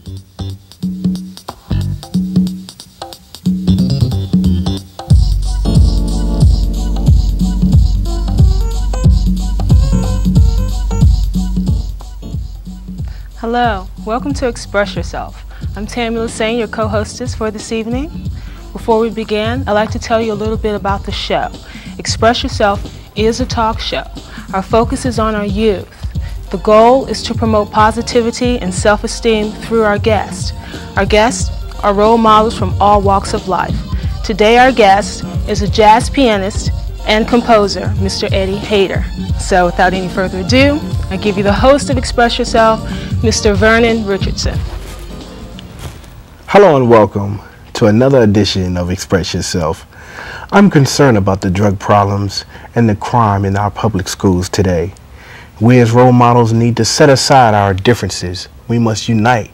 Hello, welcome to Express Yourself. I'm Tammy Lassane, your co-hostess for this evening. Before we begin, I'd like to tell you a little bit about the show. Express Yourself is a talk show. Our focus is on our youth. The goal is to promote positivity and self-esteem through our guests. Our guests are role models from all walks of life. Today our guest is a jazz pianist and composer, Mr. Hedar. So without any further ado, I give you the host of Express Yourself, Mr. Vernon Richardson. Hello and welcome to another edition of Express Yourself. I'm concerned about the drug problems and the crime in our public schools today. We as role models need to set aside our differences. We must unite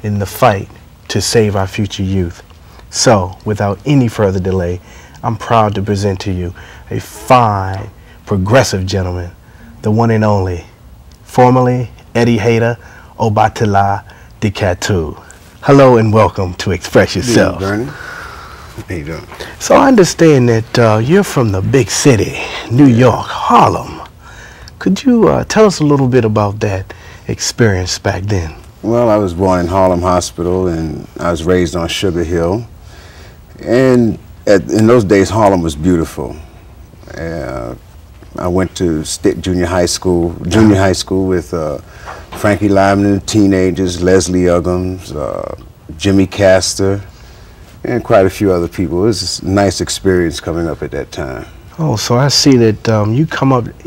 in the fight to save our future youth. So, without any further delay, I'm proud to present to you a fine, progressive gentleman, the one and only, formerly Eddie Hedar Obatala Dikatu. Hello and welcome to Express Yourself. Hey, Vernon. How you doing? So I understand that you're from the big city, New York, Harlem. Could you tell us a little bit about that experience back then? Well, I was born in Harlem Hospital and I was raised on Sugar Hill. And in those days, Harlem was beautiful. I went to junior high school with Frankie Lyman and the Teenagers, Leslie Uggams, Jimmy Castor, and quite a few other people. It was a nice experience coming up at that time. Oh, so I see that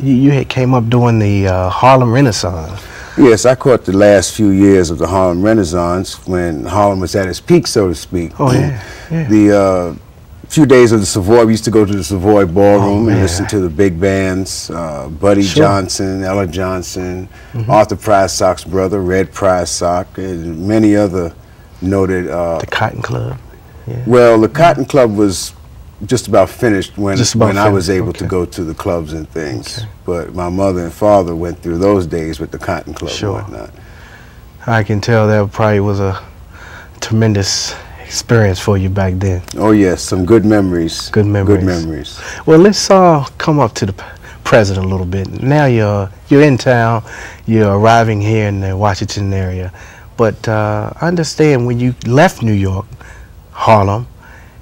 you had came up during the Harlem Renaissance. Yes, I caught the last few years of the Harlem Renaissance when Harlem was at its peak, so to speak. Oh, yeah. The few days of the Savoy, we used to go to the Savoy Ballroom and listen to the big bands, Buddy Johnson, Ella Johnson, Arthur Prysock's brother, Red Prysock, and many other noted... the Cotton Club? Yeah. Well, the Cotton Club was just about finished when I was able to go to the clubs and things. Okay. But my mother and father went through those days with the Cotton Club and whatnot. I can tell that probably was a tremendous experience for you back then. Oh yes, some good memories. Good memories. Good memories. Well, let's come up to the present a little bit. Now you're in town. You're arriving here in the Washington area, but I understand when you left New York, Harlem,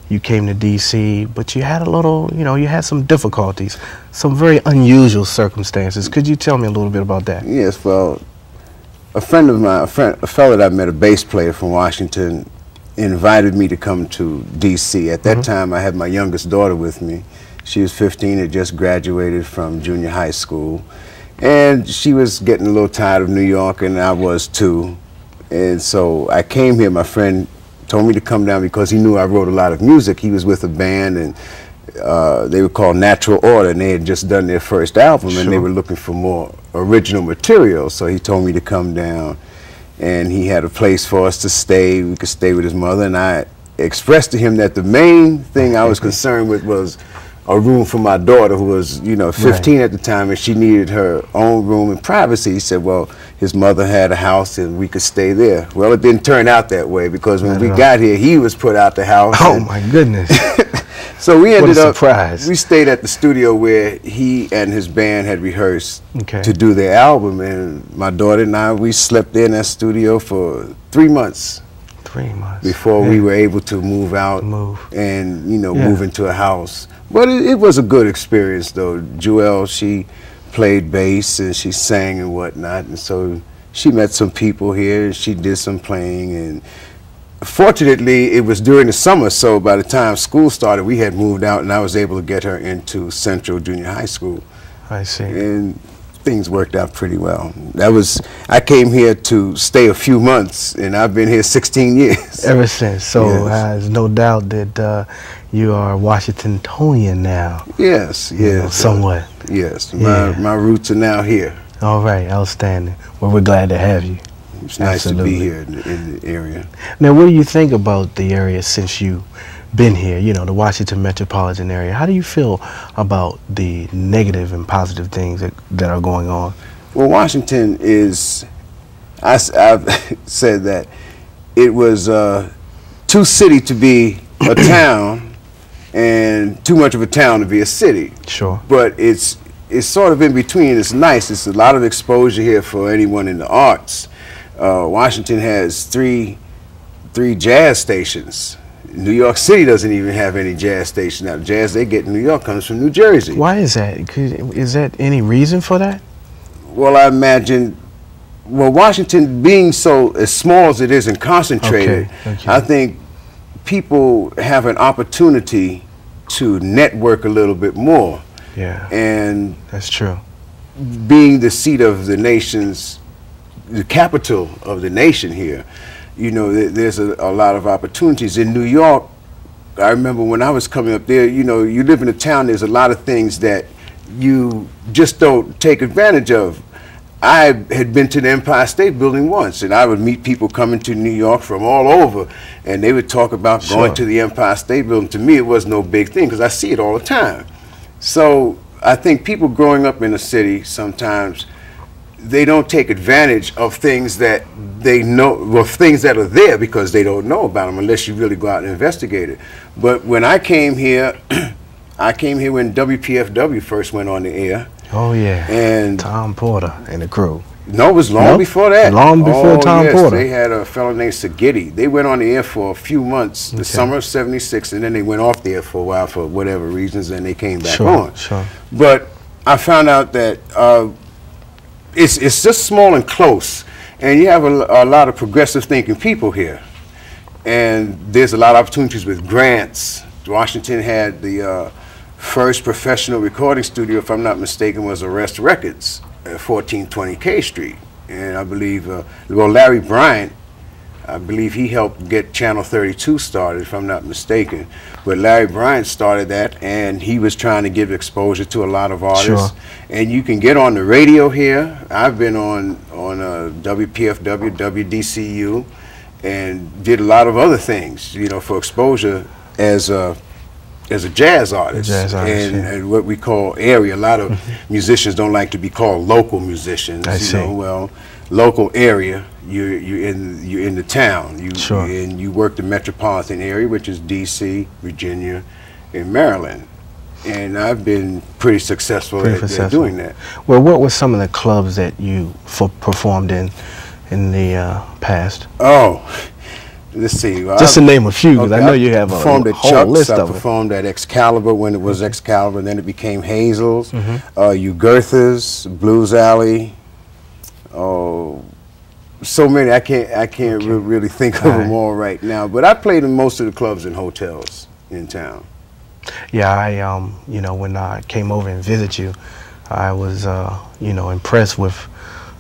you came to D.C., but you had a little, you had some difficulties, some very unusual circumstances. Could you tell me a little bit about that? Yes. Well, a friend of mine, a fellow that I met, a bass player from Washington, invited me to come to D.C. At that time, I had my youngest daughter with me. She was 15, had just graduated from junior high school. And she was getting a little tired of New York, and I was too. And so I came here. My friend told me to come down because he knew I wrote a lot of music. He was with a band, and they were called Natural Order, and they had just done their first album, and they were looking for more original material. So he told me to come down. And he had a place for us to stay. We could stay with his mother, and I expressed to him that the main thing I was concerned with was a room for my daughter, who was, 15 at the time, and she needed her own room and privacy. He said, well, his mother had a house and we could stay there. Well, it didn't turn out that way, because when we got here, he was put out the house. Oh my goodness. So we ended up, we stayed at the studio where he and his band had rehearsed to do their album, and my daughter and I, we slept there in that studio for 3 months. 3 months. Before we were able to move out and, move into a house. But it was a good experience, though. Jewel, she played bass and she sang and whatnot, and so she met some people here and she did some playing, and fortunately, it was during the summer, so by the time school started, we had moved out, and I was able to get her into Central Junior High School. I see. And things worked out pretty well. I came here to stay a few months, and I've been here 16 years. Ever since. So there's no doubt that you are Washingtonian now. Yes, yes. Somewhat. Yes, my roots are now here. All right, outstanding. Well, we're glad to have you. It's nice to be here in the area. Now, what do you think about the area since you've been here, the Washington metropolitan area? How do you feel about the negative and positive things that are going on? Well, Washington is, I've said that it was too city to be a town and too much of a town to be a city. Sure. But it's sort of in between. It's nice. It's a lot of exposure here for anyone in the arts. Washington has three jazz stations. New York City doesn't even have any jazz stations. Now, the jazz they get in New York comes from New Jersey. Why is that? Is that any reason for that? Well, I imagine, well, Washington being so as small as it is and concentrated, Okay. I think people have an opportunity to network a little bit more. Yeah, And that's true. being the seat of the nation's, the capital of the nation here, you know, there's a lot of opportunities. In New York, I remember when I was coming up there, you know, you live in a town, there's a lot of things that you just don't take advantage of. I had been to the Empire State Building once, and I would meet people coming to New York from all over, and they would talk about going to the Empire State Building. To me, it was no big thing, because I see it all the time. So I think people growing up in a city sometimes, they don't take advantage of things that they know, well, things that are there because they don't know about them unless you really go out and investigate it. But when I came here, I came here when WPFW first went on the air. Oh yeah, and Tom Porter and the crew. No, it was long before that. Long before Tom Porter. They had a fellow named Sagitty. They went on the air for a few months, the summer of '76, and then they went off the air for a while for whatever reasons, and they came back on. Sure. But I found out that it's just small and close, and you have a lot of progressive thinking people here, and there's a lot of opportunities with grants. Washington had the first professional recording studio, if I'm not mistaken, was Arrest Records at 1420 K Street, and I believe, well, Larry Bryant, I believe he helped get Channel 32 started, if I'm not mistaken. But Larry Bryant started that, and he was trying to give exposure to a lot of artists. Sure. And you can get on the radio here. I've been on WPFW, WDCU, and did a lot of other things, you know, for exposure as a jazz artist. And what we call area. A lot of musicians don't like to be called local musicians. You know, well, local area. You're in the town. And you work the metropolitan area, which is D.C., Virginia, and Maryland. And I've been pretty successful at doing that. Well, what were some of the clubs that you performed in the past? Oh, let's see. Just to name a few, because I know you have a whole list of them. I performed at Excalibur when it was Excalibur, and then it became Hazel's, Ugertha's, Blues Alley. Oh, so many. I can't really think of them all right now. But I played in most of the clubs and hotels in town. Yeah, I you know, when I came over and visited you, I was you know, impressed with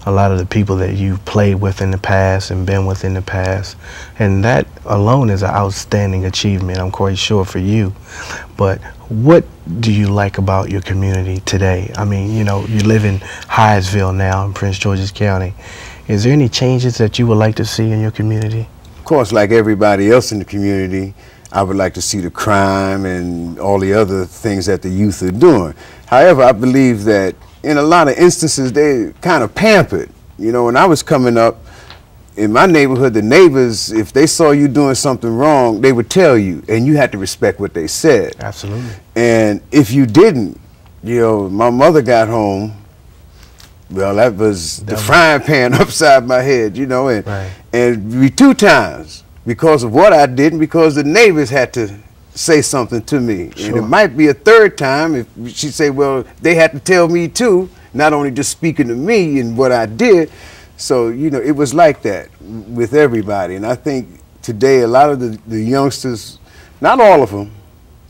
a lot of the people that you've played with in the past and been with in the past, and that alone is an outstanding achievement, I'm quite sure, for you. But what do you like about your community today? I mean, you know, you live in Hyattsville now in Prince George's County. Is there any changes that you would like to see in your community? Of course, like everybody else in the community, I would like to see the crime and all the other things that the youth are doing. However, I believe that in a lot of instances, they kind of pampered. You know, when I was coming up in my neighborhood, the neighbors, if they saw you doing something wrong, they would tell you, and you had to respect what they said. Absolutely. And if you didn't, you know, my mother got home, well, that was the frying pan upside my head, you know, and 2 times because of what I did and because the neighbors had to say something to me. Sure. And it might be a 3rd time if she say, well, they had to tell me too, not only just speaking to me and what I did. So, you know, it was like that with everybody. And I think today a lot of the youngsters, not all of them,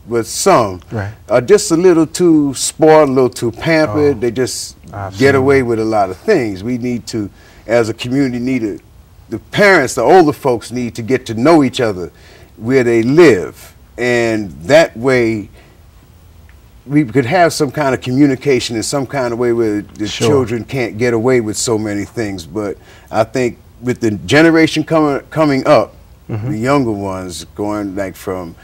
but some, are just a little too spoiled, a little too pampered. They just get away with a lot of things. We need to, as a community, the parents, the older folks need to get to know each other where they live. And that way we could have some kind of communication in some kind of way where the children can't get away with so many things. But I think with the generation coming up, the younger ones going like from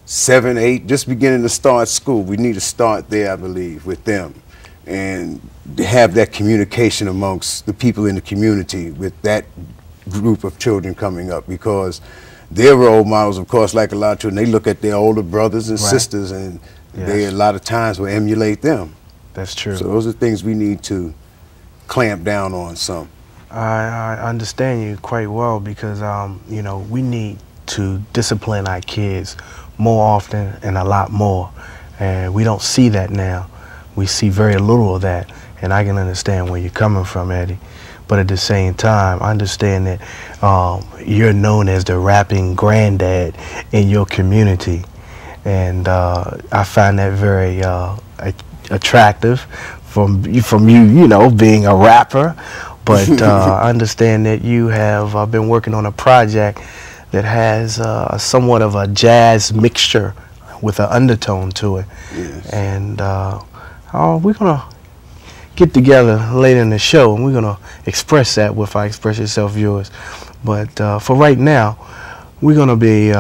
7, 8, just beginning to start school, we need to start there, I believe, with them, and have that communication amongst the people in the community with that group of children coming up, because their role models, of course, like a lot of children, they look at their older brothers and sisters, and they a lot of times will emulate them. That's true. So those are things we need to clamp down on some. I understand you quite well, because you know, we need to discipline our kids more often and a lot more, and we don't see that now. We see very little of that, and I can understand where you're coming from, Eddie. But at the same time, I understand that you're known as the rapping granddad in your community, and I find that very attractive from you, you know, being a rapper. But I understand that you have been working on a project that has somewhat of a jazz mixture with an undertone to it. Yes. And we're going to get together later in the show, and we're going to express that with our Express Yourself viewers. But for right now, we're going to be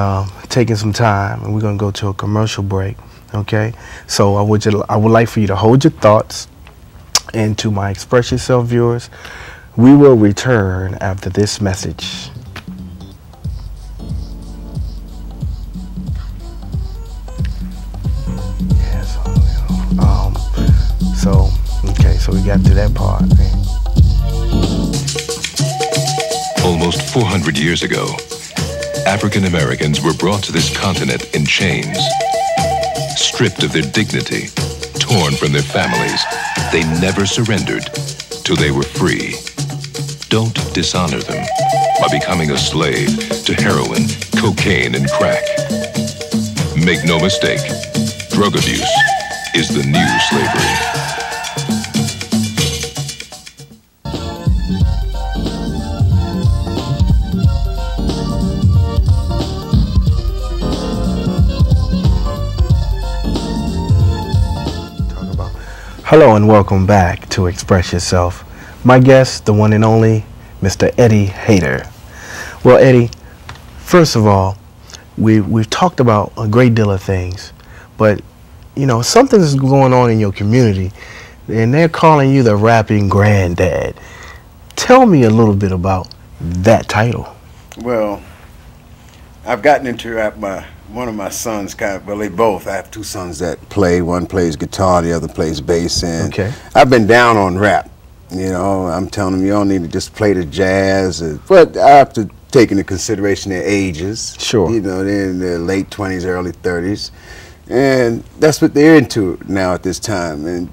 taking some time, and we're going to go to a commercial break, okay? So I would like for you to hold your thoughts, and to my Express Yourself viewers, we will return after this message. So we got to that part. Almost 400 years ago, African Americans were brought to this continent in chains. Stripped of their dignity, torn from their families, they never surrendered till they were free. Don't dishonor them by becoming a slave to heroin, cocaine, and crack. Make no mistake, drug abuse is the new slavery. Hello and welcome back to Express Yourself. My guest, the one and only, Mr. Eddie Hedar. Well, Eddie, first of all, we've talked about a great deal of things, but you know, something's going on in your community, and they're calling you the rapping granddad. Tell me a little bit about that title. Well, I've gotten into rap. One of my sons well, they both. I have two sons that play. One plays guitar, the other plays bass. And I've been down on rap. You know, I'm telling them you don't need to just play the jazz. But I have to take into consideration their ages. Sure. You know, they're in their late 20s, early 30s. And that's what they're into now at this time. And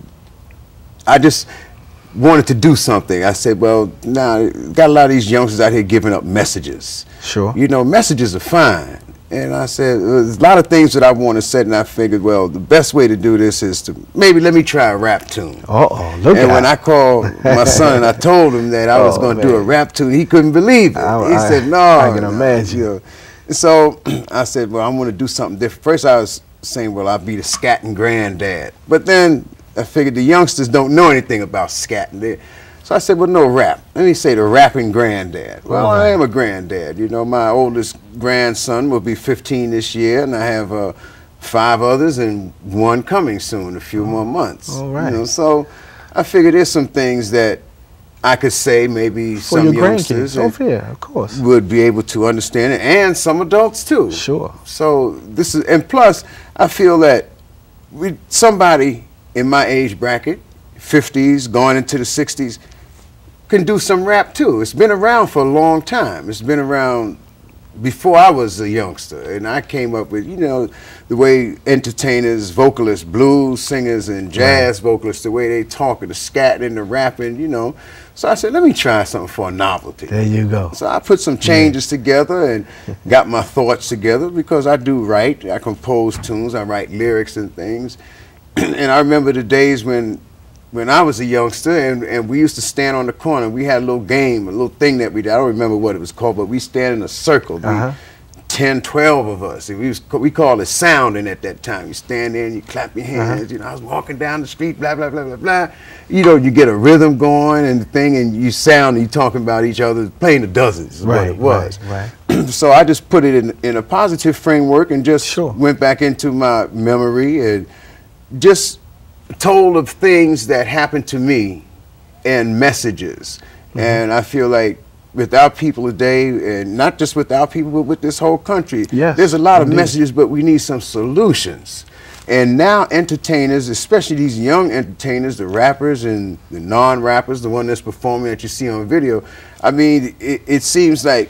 I just wanted to do something. I said, well, now, got a lot of these youngsters out here giving up messages. Sure. You know, messages are fine. And I said, there's a lot of things that I want to say, and I figured, well, the best way to do this is to maybe let me try a rap tune. Uh-oh, look at And when I called my son and I told him that I was going to do a rap tune, he couldn't believe it. He said, no. I can imagine. You know. So I said, well, I'm going to do something different. First I was saying, well, I'll be the scatting granddad. But then I figured the youngsters don't know anything about scatting. So I said, well, no, rap. Let me say the rapping granddad. Well, I am a granddad. You know, my oldest grandson will be 15 this year, and I have 5 others and 1 coming soon, a few more months. All right. You know, so I figured there's some things that I could say maybe for some your youngsters of course, would be able to understand it, and some adults too. Sure. So this is, and plus, I feel that somebody in my age bracket, 50s, going into the 60s, can do some rap too. It's been around for a long time. It's been around before I was a youngster, and I came up with, you know, the way entertainers, vocalists, blues singers, and jazz vocalists, the way they talk, and the scatting and the rapping, you know. So I said, let me try something for a novelty. There you go. So I put some changes together and got my thoughts together, because I do write. I compose tunes. I write lyrics and things. And I remember the days when I was a youngster, and we used to stand on the corner. We had a little game, a little thing that we did. I don't remember what it was called, but we stand in a circle. 10, 12 of us. And we called it sounding at that time. You stand there and you clap your hands. You know, I was walking down the street, blah, blah, blah, blah, blah. You know, you get a rhythm going and the thing, and you sound, and you talking about each other, playing the dozens is what it was. Right. So I just put it in a positive framework, and just went back into my memory and just told of things that happened to me and messages. And I feel like with our people today, and not just with our people, but with this whole country. Yes, there's a lot indeed. of messages, but we need some solutions. And now entertainers, especially these young entertainers, the rappers and the non-rappers, the one that's performing that you see on video, I mean, it seems like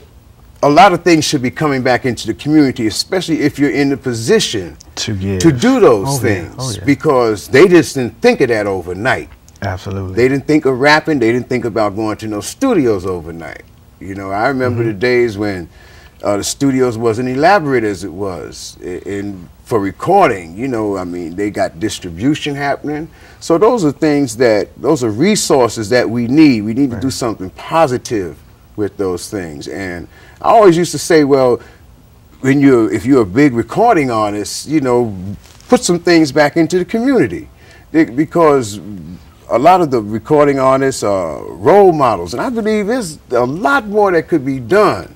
a lot of things should be coming back into the community, especially if you're in the position to do those things, because they just didn't think of that overnight. Absolutely. They didn't think of rapping. They didn't think about going to no studios overnight. You know, I remember the days when the studios wasn't elaborate as it was for recording. You know, I mean, they got distribution happening. So those are things those are resources that we need. We need to do something positive with those things. And I always used to say, well, if you're a big recording artist, you know, put some things back into the community, because a lot of the recording artists are role models, and I believe there's a lot more that could be done.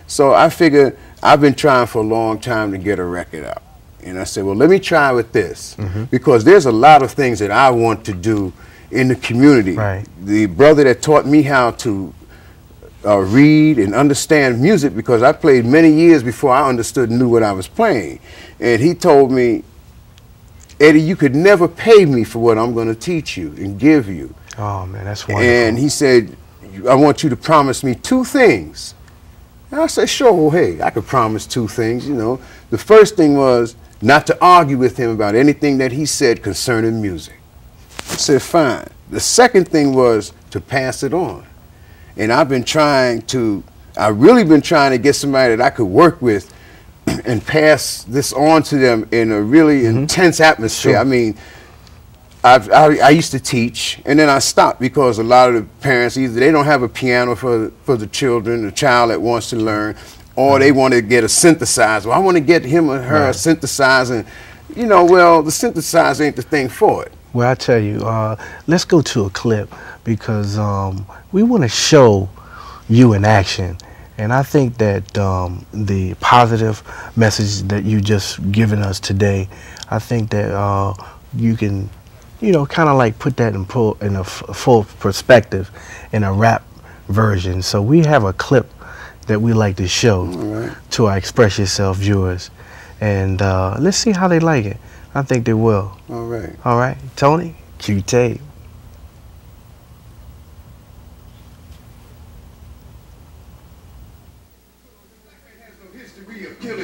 So I figured, I've been trying for a long time to get a record out, and I said, well, let me try with this, because there's a lot of things that I want to do in the community. The brother that taught me how to read and understand music, because I played many years before I understood and knew what I was playing. And he told me, Eddie, you could never pay me for what I'm going to teach you and give you. Oh, man, that's wonderful. And he said, I want you to promise me 2 things. And I said, sure, well, hey, I could promise 2 things, you know. The first thing was not to argue with him about anything that he said concerning music. I said, fine. The second thing was to pass it on. And I've really been trying to get somebody that I could work with and pass this on to them in a really intense atmosphere. Sure. I mean, I used to teach, and then I stopped because a lot of the parents, either they don't have a piano for the children, the child that wants to learn, or they want to get a synthesizer. Well, I want to get him or her a synthesizer. And, you know, well, the synthesizer ain't the thing for it. Well, I tell you, let's go to a clip, because we want to show you in action. And I think that the positive message that you just given us today, I think that you can, you know, kind of like put that in a full perspective in a rap version. So we have a clip that we like to show to our Express Yourself viewers. And let's see how they like it. I think they will. All right. All right. Tony, cue tape.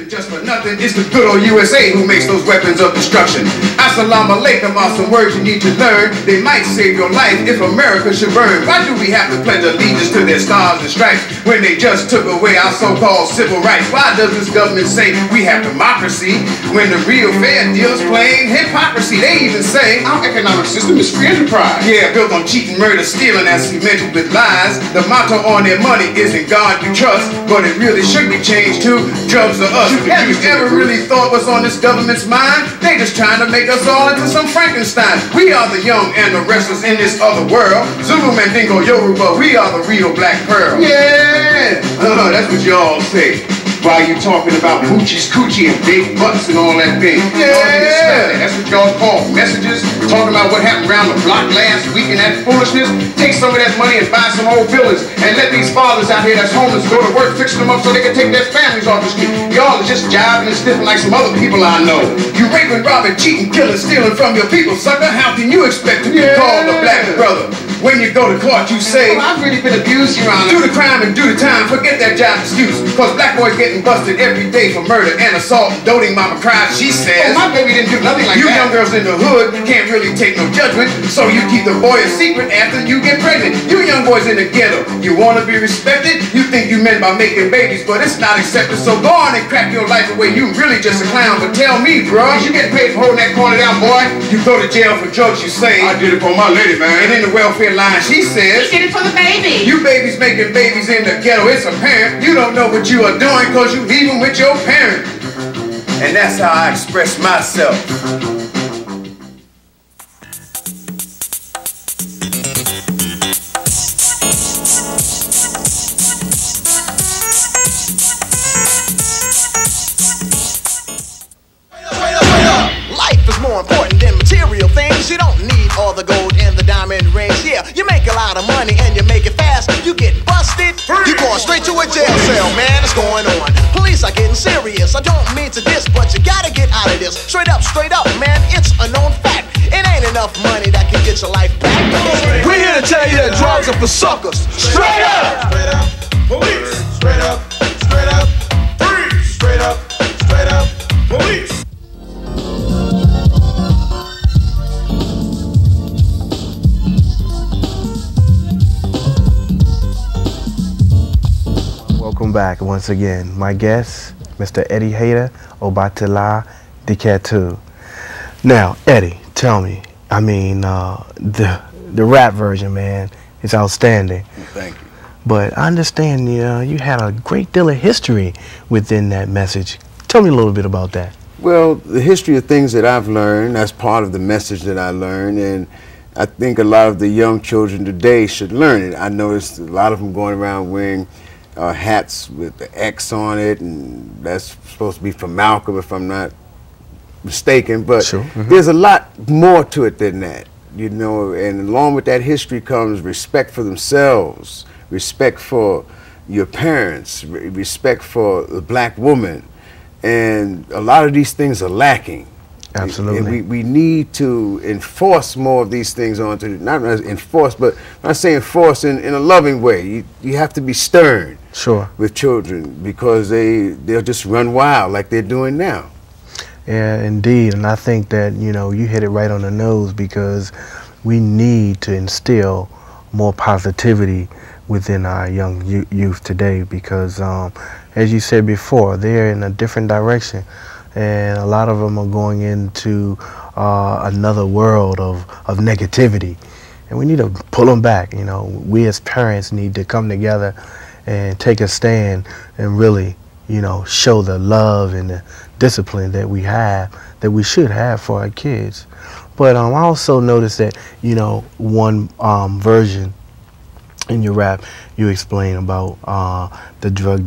Just for nothing, it's the good old USA who makes those weapons of destruction. Assalamu alaikum are some words you need to learn. They might save your life if America should burn. Why do we have to pledge allegiance to their stars and stripes when they just took away our so-called civil rights? Why does this government say we have democracy when the real fair deal's plain hypocrisy? They even say our economic system is free enterprise. Yeah, built on cheating, murder, stealing, as cemented with lies. The motto on their money is in God you trust, but it really should be changed to drugs or us. Have you ever really thought what's on this government's mind? They just trying to make us all into some Frankenstein. We are the young and the restless in this other world. Zulu, Mandingo, Yoruba, we are the real black pearl. Yeah, that's what you all say. While you talking about moochies, coochie, and big butts and all that thing. Yeah, that's what y'all call messages. Talking about what happened around the block last week and that foolishness. Take some of that money and buy some old buildings and let these fathers out here that's homeless go to work fixing them up so they can take their families off the street. Y'all are just jiving and sniffing like some other people I know. You raping, robbing, cheating, killing, stealing from your people, sucker. How can you expect to be called a black brother? When you go to court, you say, well, I've really been abused, Your Honor. Do the crime and do the time. Forget that job excuse. Cause black boys getting busted every day for murder and assault. Doting mama cries, she says. Oh, my baby didn't do nothing like that. You young girls in the hood can't really take no judgment, so you keep the boy a secret after you get pregnant. You young boys in the ghetto, you want to be respected? You think you meant by making babies, but it's not accepted. So go on and crack your life away. You really just a clown. But tell me, bro, you get paid for holding that corner down, boy? You go to jail for drugs, you say. I did it for my lady, man. And in the welfare line, she says, he did it for the baby. You babies making babies in the ghetto, it's apparent. You don't know what you are doing because you leaving with your parent. And that's how I express myself. Life is more important than material things. You don't need all the gold and the diamond rings. Yeah, you make a lot of money and you make it fast. You get busted, you go money that can get your life back. We're here to tell you that drugs are for suckers. Straight up! Straight up, police. Straight up, freeze. Straight up, police. Welcome back once again. My guest, Mr. Eddie Hedar Obatala Dikatu. Now, Eddie, tell me, I mean, the rap version, man, is outstanding. Thank you. But I understand you had a great deal of history within that message. Tell me a little bit about that. Well, the history of things that I've learned, that's part of the message that I learned, and I think a lot of the young children today should learn it. I noticed a lot of them going around wearing hats with the X on it, and that's supposed to be from Malcolm, if I'm not mistaken. But sure. There's a lot more to it than that, you know, and along with that history comes respect for themselves, respect for your parents, respect for the black woman, and a lot of these things are lacking. Absolutely. And we need to enforce more of these things onto, not enforce, but I'm not saying enforce in a loving way. You have to be stern. Sure. With children, because they'll just run wild like they're doing now. Yeah, indeed. And I think that, you know, you hit it right on the nose, because we need to instill more positivity within our young youth today, because as you said before, they're in a different direction. And a lot of them are going into another world of negativity. And we need to pull them back. You know, we as parents need to come together and take a stand and really, you know, show the love and the discipline that we have, that we should have for our kids. But I also noticed that, you know, one version in your rap, you explain about the drug,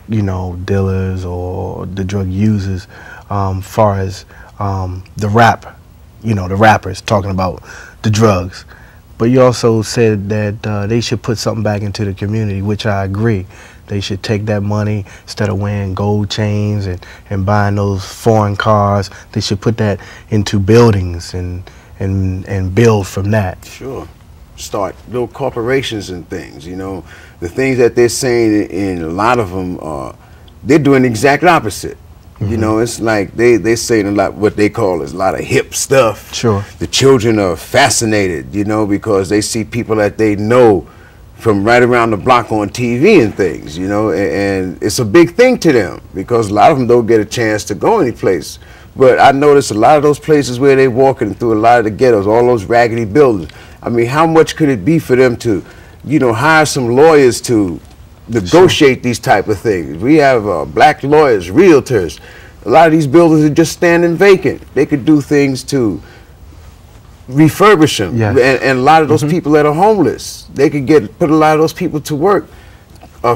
you know, dealers or the drug users, far as the rap, you know, the rappers talking about the drugs. But you also said that they should put something back into the community, which I agree. They should take that money, instead of wearing gold chains and buying those foreign cars, they should put that into buildings and build from that. Sure. Start little corporations and things, you know. The things that they're saying in a lot of them, they're doing the exact opposite. You know, it's like they're saying a lot, what they call is a lot of hip stuff. Sure. The children are fascinated, you know, because they see people that they know from right around the block on TV and things, you know, and it's a big thing to them, because a lot of them don't get a chance to go any place. But I noticed a lot of those places where they're walking through a lot of the ghettos, all those raggedy buildings, I mean, how much could it be for them to, you know, hire some lawyers to negotiate these type of things? We have black lawyers, realtors. A lot of these buildings are just standing vacant. They could do things to refurbish them. Yes. And a lot of those people that are homeless, they could put a lot of those people to work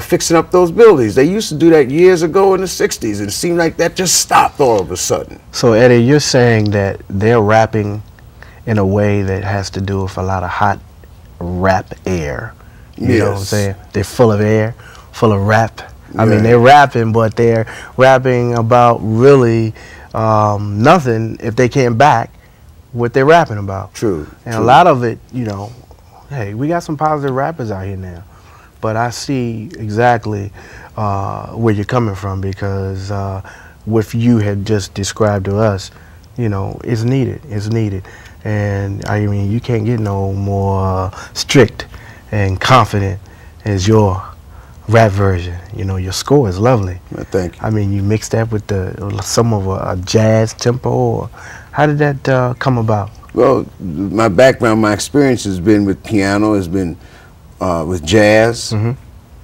fixing up those buildings. They used to do that years ago in the 60s, and it seemed like that just stopped all of a sudden. So Eddie, you're saying that they're rapping in a way that has to do with a lot of hot rap air. You know what I'm saying? They're full of air, full of rap. I mean, they're rapping, but they're rapping about really nothing if they can't back what they're rapping about. True. And a lot of it, you know, hey, we got some positive rappers out here now. But I see exactly where you're coming from, because what you had just described to us, you know, is needed. It's needed. And I mean, you can't get no more strict and confident as your rap version. You know, your score is lovely. Well, thank you. I mean, you mixed that with some of a jazz tempo, or how did that come about? Well, my background, my experience has been with piano, has been with jazz,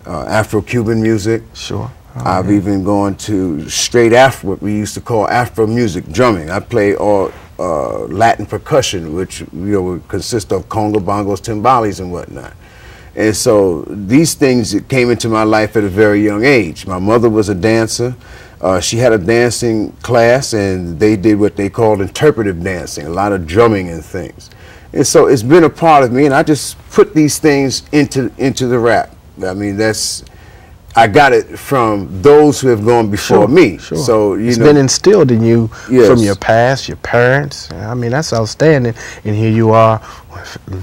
Afro-Cuban music. Sure. I've even gone to straight Afro, what we used to call Afro music, drumming. I play all Latin percussion, which, you know, would consist of conga, bongos, timbales, and whatnot. And so these things came into my life at a very young age. My mother was a dancer. She had a dancing class, and they did what they called interpretive dancing, a lot of drumming and things. And so it's been a part of me, and I just put these things into the rap. I mean, I got it from those who have gone before me. Sure. So it's been instilled in you from your past, your parents. I mean, that's outstanding. And here you are,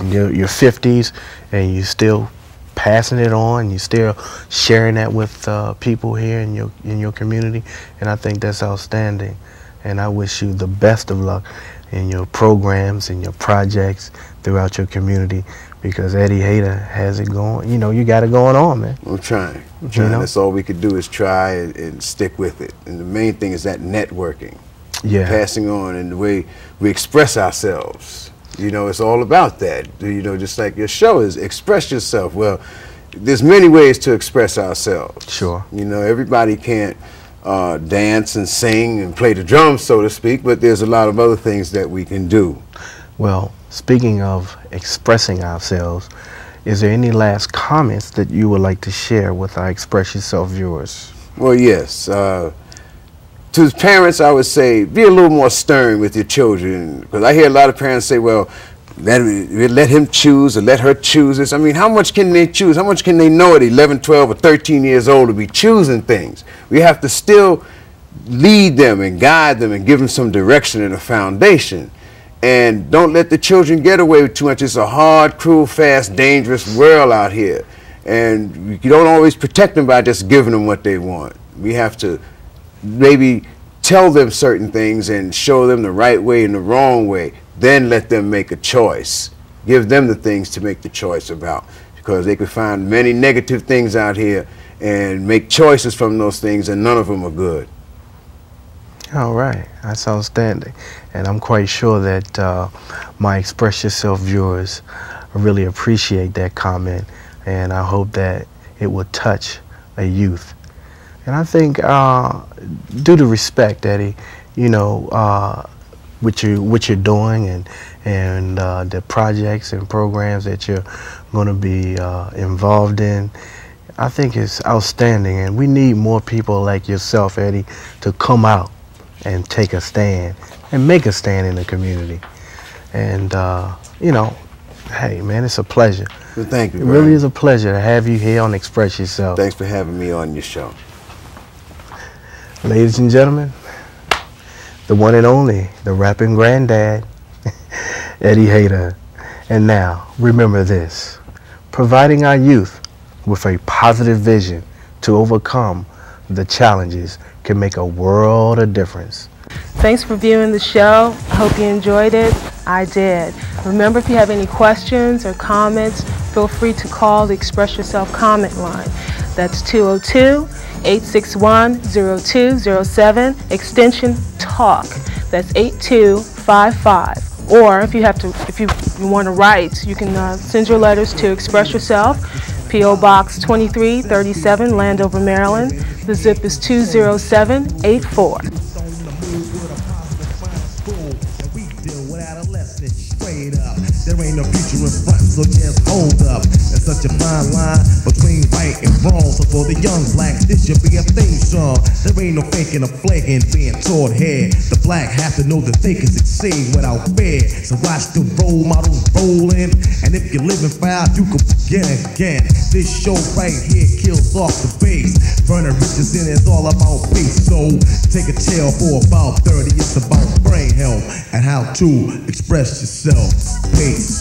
your 50s, and you still passing it on. You still sharing that with people here in your community. And I think that's outstanding. And I wish you the best of luck in your programs and your projects throughout your community, because Eddie Hedar has it going. You know, you got it going on, man. I'm trying. You know? That's all we could do is try and stick with it. And the main thing is that networking. Yeah. Passing on and the way we express ourselves. You know, it's all about that. You know, just like your show is, express yourself. Well, there's many ways to express ourselves. Sure. You know, everybody can't dance and sing and play the drums, so to speak, but there's a lot of other things that we can do. Well, speaking of expressing ourselves, is there any last comments that you would like to share with our Express Yourself viewers? Well, yes. To parents, I would say be a little more stern with your children, because I hear a lot of parents say, well, let him choose or let her choose this. I mean, how much can they choose? How much can they know at 11, 12, or 13 years old to be choosing things? We have to still lead them and guide them and give them some direction and a foundation. And don't let the children get away with too much. It's a hard, cruel, fast, dangerous world out here. And you don't always protect them by just giving them what they want. We have to maybe tell them certain things and show them the right way and the wrong way. Then let them make a choice. Give them the things to make the choice about, because they could find many negative things out here and make choices from those things, and none of them are good. All right, that's outstanding. And I'm quite sure that my Express Yourself viewers really appreciate that comment, and I hope that it will touch a youth. And I think due to respect, Eddie, you know, what you're doing and the projects and programs that you're going to be involved in, I think it's outstanding. And we need more people like yourself, Eddie, to come out and take a stand and make a stand in the community. And you know, hey man, it's a pleasure. Well, thank you. It really is a pleasure to have you here on Express Yourself. Thanks for having me on your show. Ladies and gentlemen, the one and only, the rapping granddad, Eddie Hedar. And now, remember this: providing our youth with a positive vision to overcome the challenges can make a world of difference. Thanks for viewing the show. I hope you enjoyed it. I did. Remember, if you have any questions or comments, feel free to call the Express Yourself comment line. That's 202-861-0207, extension TALK. That's 8255. Or if you want to write, you can send your letters to Express Yourself, P.O. Box 2337, Landover, Maryland. The zip is 20784. There ain't no future in front, so just hold up. There's such a fine line between right and wrong. So for the young blacks, this should be a theme song. There ain't no faking or flaking, being taught here. The black have to know that they can succeed without fear. So watch the role models rolling, and if you're living foul, you can begin again. This show right here kills off the bass. Vernon Richardson is all about peace. So take a chill for about 30. It's about brain health and how to express yourself. Peace.